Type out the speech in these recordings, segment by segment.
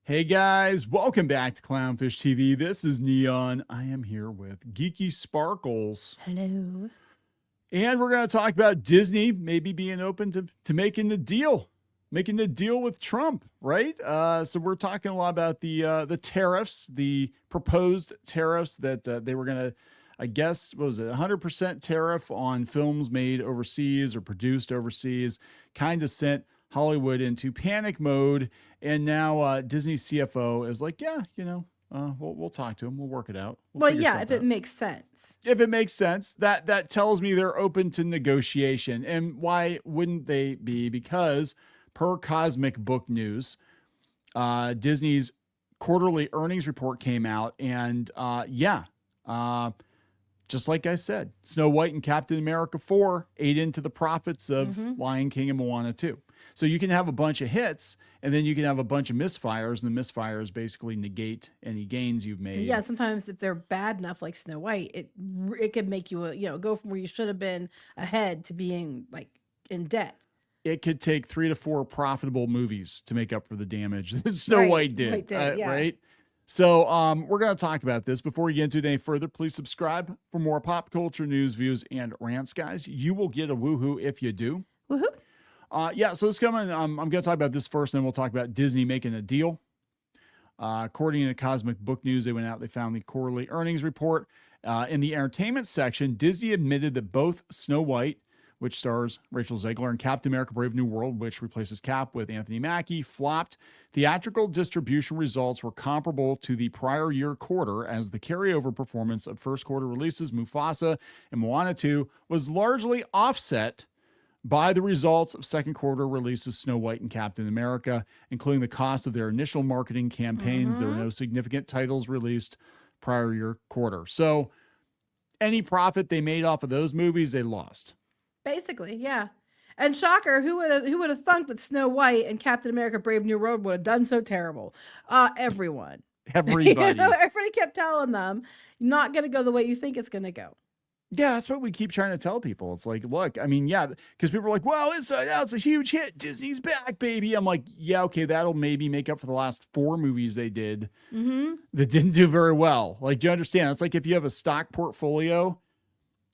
Hey guys, welcome back to Clownfish TV. This is Kneon. I am here with Geeky Sparkles. Hello. And we're going to talk about Disney maybe being open to making the deal with Trump, right? So we're talking a lot about the tariffs, the proposed tariffs that they were going to, I guess, what was it, 100% tariff on films made overseas or produced overseas, kind of sent Hollywood into panic mode. And now Disney CFO is like, yeah, we'll talk to him. We'll work it out. Well, yeah, if it makes sense. If it makes sense, that tells me they're open to negotiation. And why wouldn't they be? Because per Cosmic Book News, Disney's quarterly earnings report came out, and just like I said, Snow White and Captain America 4 ate into the profits of Lion King and Moana 2. So you can have a bunch of hits, and then you can have a bunch of misfires, and the misfires basically negate any gains you've made. Yeah, sometimes if they're bad enough, like Snow White, it could make you go from where you should have been ahead to being like in debt. It could take 3 to 4 profitable movies to make up for the damage that Snow White did, right? So we're going to talk about this. Before we get into it any further, please subscribe for more pop culture news, views, and rants, guys. You will get a woohoo if you do. Woohoo! So it's coming. I'm going to talk about this first, and then we'll talk about Disney making a deal. According to Cosmic Book News, they went out, they found the quarterly earnings report. In the entertainment section, Disney admitted that both Snow White, which stars Rachel Zegler, and Captain America Brave New World, which replaces Cap with Anthony Mackie, flopped. Theatrical distribution results were comparable to the prior year quarter, as the carryover performance of first quarter releases Mufasa and Moana 2 was largely offset by the results of second quarter releases Snow White and Captain America, including the cost of their initial marketing campaigns. There were no significant titles released prior year quarter. So any profit they made off of those movies, they lost. Basically, yeah. And shocker, who would have thunk that Snow White and Captain America Brave New World would have done so terrible? Everyone. Everybody. Everybody kept telling them, not going to go the way you think it's going to go. Yeah, that's what we keep trying to tell people. It's like, look, I mean, yeah, because people are like, well, it's a huge hit. Disney's back, baby. I'm like, yeah, okay, that'll maybe make up for the last 4 movies they did that didn't do very well. Like, do you understand? It's like if you have a stock portfolio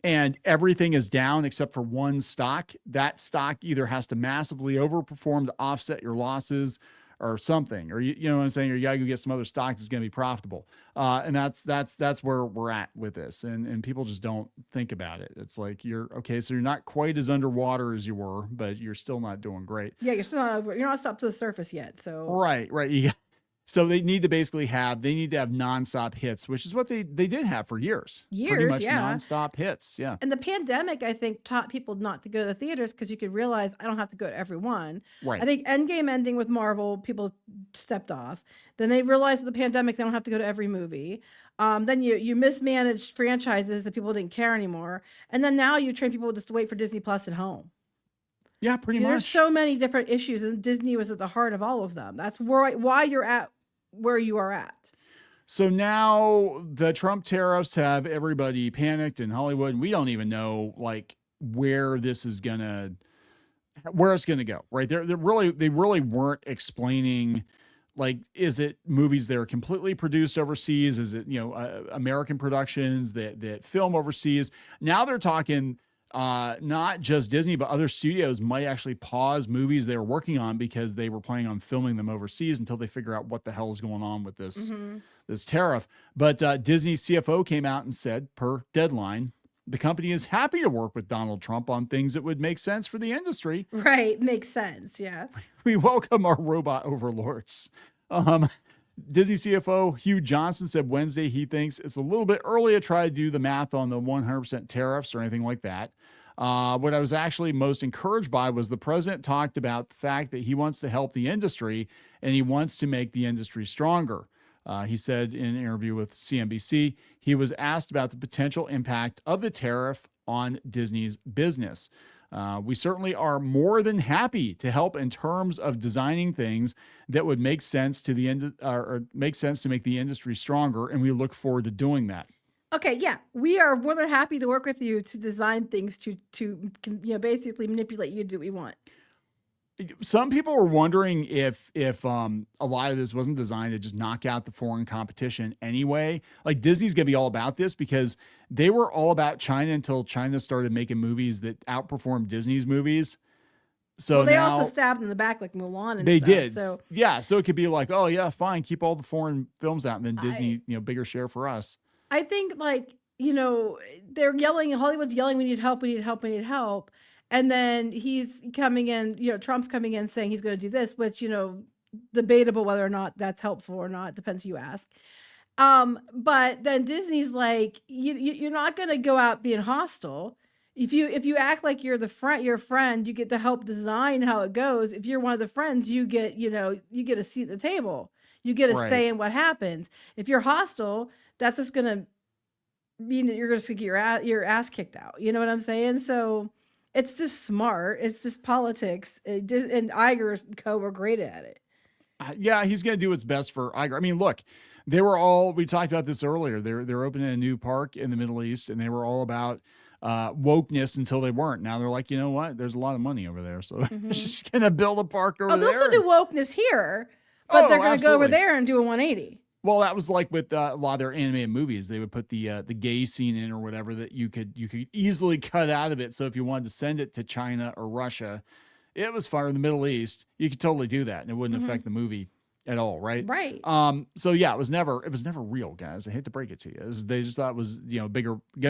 and everything is down except for one stock, that stock either has to massively overperform to offset your losses or something, or you know what I'm saying, or you gotta go get some other stock that's going to be profitable. And that's where we're at with this. And people just don't think about it. It's like, so you're not quite as underwater as you were, but you're still not doing great. Yeah, you're not up to the surface yet. So right. So they need to have nonstop hits, which is what they did have for years. Pretty much nonstop hits. Yeah. And the pandemic, I think, taught people not to go to the theaters because you could realize I don't have to go to every one. Right. I think Endgame ending with Marvel, people stepped off. Then they realized with the pandemic, they don't have to go to every movie. Then you mismanaged franchises that people didn't care anymore. And then now you train people just to wait for Disney Plus at home. Yeah, pretty much. There's so many different issues, and Disney was at the heart of all of them. That's why you're at where you are at. So now the Trump tariffs have everybody panicked in Hollywood, and we don't even know like where it's gonna go. Right? They really weren't explaining. Like, is it movies that are completely produced overseas? Is it American productions that film overseas? Now they're talking. Not just Disney, but other studios might actually pause movies they were working on because they were planning on filming them overseas until they figure out what the hell is going on with this tariff. But Disney CFO came out and said, per Deadline, the company is happy to work with Donald Trump on things that would make sense for the industry. Right, makes sense, yeah. We welcome our robot overlords. Disney CFO Hugh Johnson said Wednesday he thinks it's a little bit early to try to do the math on the 100% tariffs or anything like that. What I was actually most encouraged by was the president talked about the fact that he wants to help the industry and he wants to make the industry stronger. He said in an interview with CNBC, he was asked about the potential impact of the tariff on Disney's business. We certainly are more than happy to help in terms of designing things that would make sense to make sense to make the industry stronger, and we look forward to doing that. Okay, yeah, we are more than happy to work with you to design things to basically manipulate you to do what we want. Some people were wondering if a lot of this wasn't designed to just knock out the foreign competition anyway. Like Disney's gonna be all about this because they were all about China until China started making movies that outperformed Disney's movies. So Well, they now also stabbed in the back like Moana and they stuff. did. So Yeah. So it could be like, oh yeah, fine, keep all the foreign films out, and then I Disney, bigger share for us. I think like, they're yelling, Hollywood's yelling, we need help, we need help, we need help. And then he's coming in, Trump's coming in saying he's going to do this, which, debatable whether or not that's helpful or not, depends who you ask. But then Disney's like, you're not going to go out being hostile. If you act like you're your friend, you get to help design how it goes. If you're one of the friends, you get a seat at the table. You get a Right. say in what happens. If you're hostile, that's just going to mean that you're going to get your ass kicked out. You know what I'm saying? So it's just smart. It's just politics. And Iger and co were great at it. Yeah, he's going to do what's best for Iger. I mean, look, we talked about this earlier. They're opening a new park in the Middle East, and they were all about wokeness until they weren't. Now they're like, you know what? There's a lot of money over there, so they're just going to build a park over there. They'll still do wokeness here, but they're going to go over absolutely. there and do a 180. Well, that was like with a lot of their animated movies. They would put the gay scene in or whatever that you could easily cut out of it. So if you wanted to send it to China or Russia, it was far in the Middle East. You could totally do that, and it wouldn't affect the movie at all, right? Right. So yeah, it was never real, guys. I hate to break it to you. They just thought it was gonna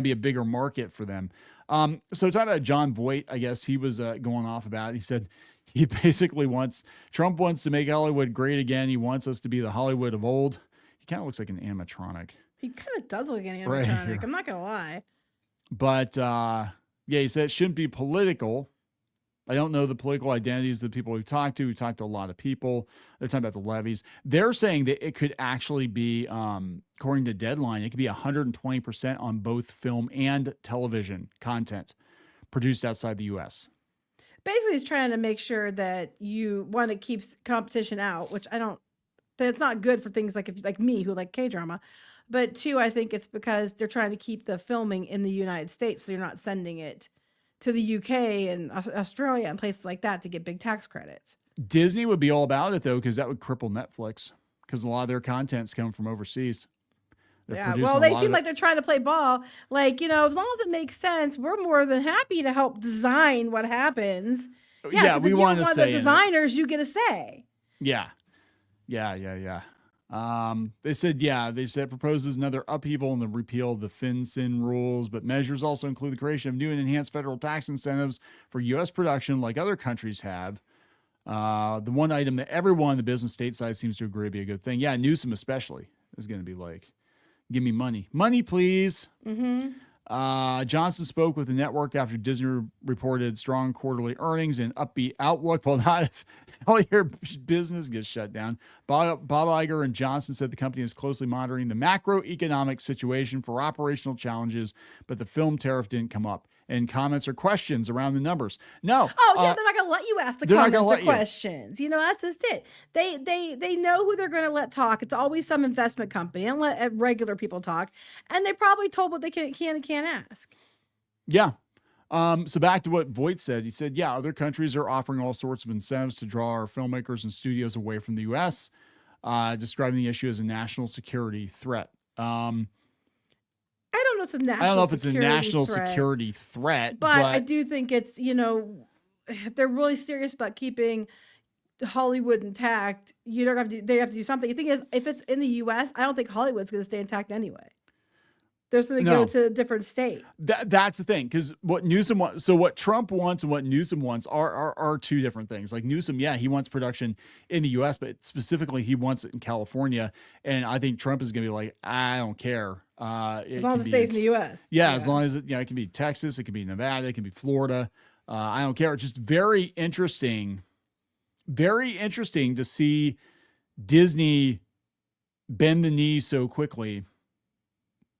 be a bigger market for them. So talking about John Voight, I guess he was going off about it. He said he basically Trump wants to make Hollywood great again. He wants us to be the Hollywood of old. He kind of looks like an animatronic. He kind of does look like an animatronic. Right. I'm not gonna lie. But yeah, he said it shouldn't be political. I don't know the political identities of the people we've talked to. We talked to a lot of people. They're talking about the levies. They're saying that it could actually be, according to Deadline, it could be 120% on both film and television content produced outside the U.S. Basically, he's trying to make sure that you want to keep competition out, which that's not good for things like me who like K-drama. But two, I think it's because they're trying to keep the filming in the United States, so you're not sending it to the UK and Australia and places like that to get big tax credits. Disney would be all about it, though, because that would cripple Netflix, because a lot of their content's coming from overseas. Well, they seem like they're trying to play ball. Like, as long as it makes sense, we're more than happy to help design what happens. Yeah, we want to say the designers, you get a say. Yeah. They said proposes another upheaval in the repeal of the FinCEN rules, but measures also include the creation of new and enhanced federal tax incentives for U.S. production like other countries have. The one item that everyone on the business stateside seems to agree would be a good thing. Yeah, Newsom especially is going to be like, give me money. Money, please. Johnson spoke with the network after Disney reported strong quarterly earnings and upbeat outlook. Well, not if all your business gets shut down. Bob Iger and Johnson said the company is closely monitoring the macroeconomic situation for operational challenges, but the film tariff didn't come up. And comments or questions around the numbers. No. Oh, yeah, they're not going to let you ask the comments or questions. That's just it. They know who they're going to let talk. It's always some investment company and let regular people talk. And they probably told what they can and can't ask. Yeah. So back to what Voight said. He said, yeah, other countries are offering all sorts of incentives to draw our filmmakers and studios away from the U.S., describing the issue as a national security threat. I don't know if it's a national security threat, but I do think it's, if they're really serious about keeping Hollywood intact, they have to do something. The thing is, if it's in the U.S., I don't think Hollywood's going to stay intact anyway. They're going to go to a different state. That's the thing, because what Newsom wants, so what Trump wants and what Newsom wants are two different things. Like Newsom, yeah, he wants production in the U.S., but specifically he wants it in California. And I think Trump is going to be like, I don't care. As long as it stays in the U.S. Yeah, as long as it can be Texas, it can be Nevada, it can be Florida. I don't care. It's just very interesting to see Disney bend the knee so quickly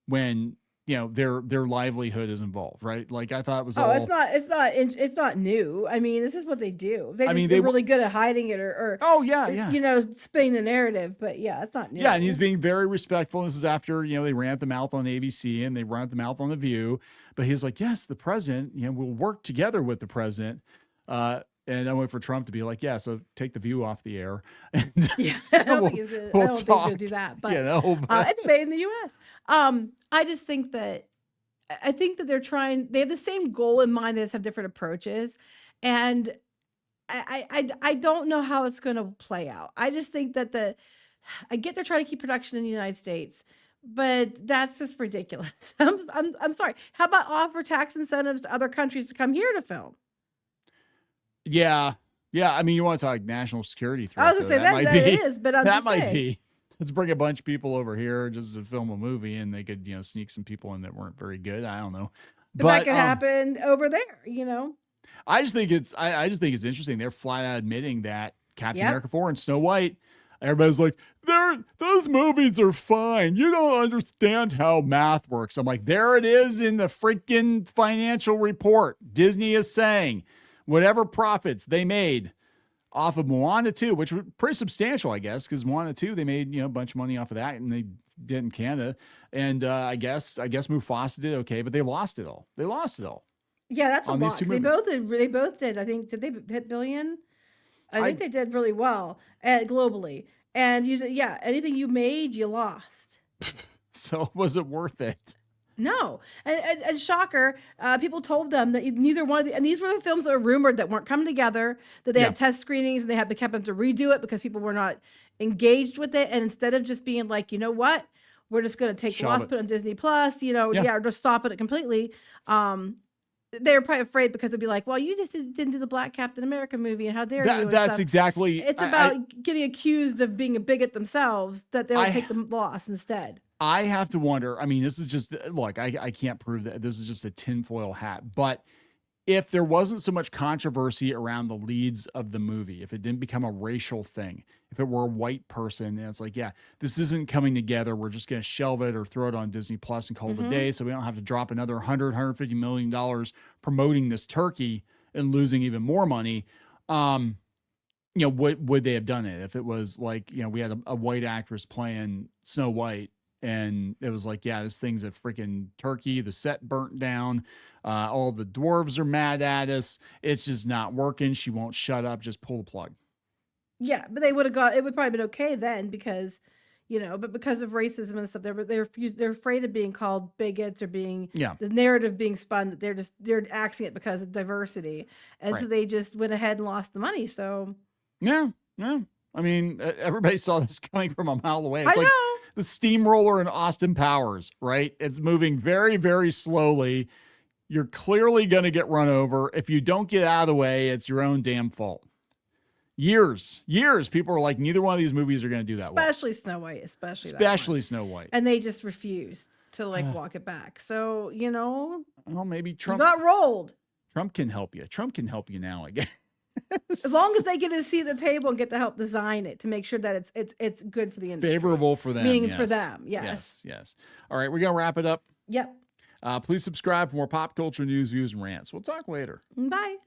when their livelihood is involved, right? Like I thought it was. It's not new. I mean, this is what they do. They're really good at hiding it or spinning the narrative. But yeah, it's not new. Yeah, and he's being very respectful. This is after they ran at the mouth on ABC and they ran at the mouth on The View. But he's like, yes, the president. We'll work together with the president. And I went for Trump to be like, yeah, so take The View off the air. And Yeah, I don't we'll, think he's gonna. I we'll don't think he's gonna talk. do that. But You know, but it's made in the U.S. I just think that I think that they're trying. They have the same goal in mind. They just have different approaches, and I don't know how it's going to play out. I just think that I get they're trying to keep production in the United States, but that's just ridiculous. I'm sorry. How about offer tax incentives to other countries to come here to film? yeah. Yeah. I mean, you want to talk national security threat. I was gonna say that it is, but I'm that just might saying. be. Let's bring a bunch of people over here just to film a movie, and they could, sneak some people in that weren't very good. I don't know. But that could happen over there. I just think I just think it's interesting. They're flat out admitting that Captain Yep. America 4 and Snow White, everybody's like, those movies are fine. You don't understand how math works. I'm like, there it is in the freaking financial report. Disney is saying whatever profits they made off of Moana 2, which was pretty substantial, I guess, because Moana 2, they made, a bunch of money off of that, and they did in Canada. And I guess Mufasa did okay, but they lost it all. They lost it all. Yeah, that's a On these lot. two They movies. both did. I think did they hit billion? I think they did really well globally. And anything you made, you lost. So was it worth it? No, and shocker, people told them that neither one of and these were the films that were rumored that weren't coming together, that they Yeah. had test screenings and they kept them to redo it because people were not engaged with it. And instead of just being like, you know what, we're just going to take the Shove loss, it. put it on Disney Plus, Yeah. or just stop it completely. They were probably afraid because they'd be like, well, you just didn't do the Black Captain America movie, and how dare you? And That's stuff. exactly. It's about getting accused of being a bigot themselves, that they'll take the loss instead. I have to wonder. I mean, this is just, look, I can't prove that this is just a tinfoil hat, but if there wasn't so much controversy around the leads of the movie, if it didn't become a racial thing, if it were a white person, and it's like, yeah, this isn't coming together, we're just going to shelve it or throw it on Disney Plus and call it a day, so we don't have to drop another $150 million promoting this turkey and losing even more money. Would they have done it if it was like, we had a white actress playing Snow White, and it was like, yeah, this thing's a freaking turkey. The set burnt down. All the dwarves are mad at us. It's just not working. She won't shut up. Just pull the plug. Yeah, but it would probably been okay then because, but because of racism and stuff, they're afraid of being called bigots or being the narrative being spun that they're axing it because of diversity, and so they just went ahead and lost the money. So yeah. I mean, everybody saw this coming from a mile away. It's I like know. the steamroller in Austin Powers, right? It's moving very, very slowly. You're clearly going to get run over. If you don't get out of the way, it's your own damn fault. Years, people are like, neither one of these movies are going to do that especially well. Snow White, especially Snow White. And they just refused to walk it back. So, well, maybe Trump got rolled. Trump can help you. Trump can help you now again. As long as they get to see the table and get to help design it to make sure that it's good for the industry. Favorable for them. Meaning for them. Yes. All right, we're going to wrap it up. Yep. Please subscribe for more pop culture news, views, and rants. We'll talk later. Bye.